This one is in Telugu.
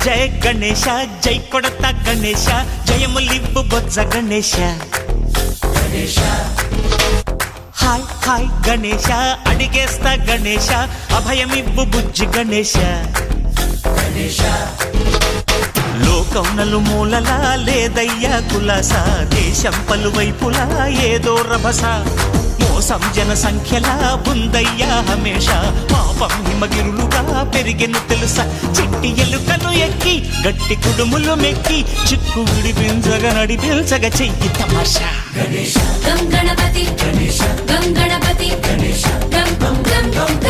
జయ గణేశ జై కొడత గణేశ జయములివ్వు బొజ్జ గణేశ హాయ్ హాయ్ గణేశ అడిగేస్తా గణేశ అభయమివ్వు బుజ్జి గణేశ లోకం నలుమూలలా లేదయ్యా కులాస దేశం పలువైపులా ఏదో రభస మోసం జన సంఖ్యలా ఉందయ్యా హమేష పాపం హిమగిరులుగా పెరిగెను తెలుసా చిట్టి ఎలుకలు ఎక్కి గట్టి కుడుములు మెక్కి చిక్కు విడిపించగా నడిపించగా చెయ్యి తమాషా గం గణపతి గం గణపతి గం గం గం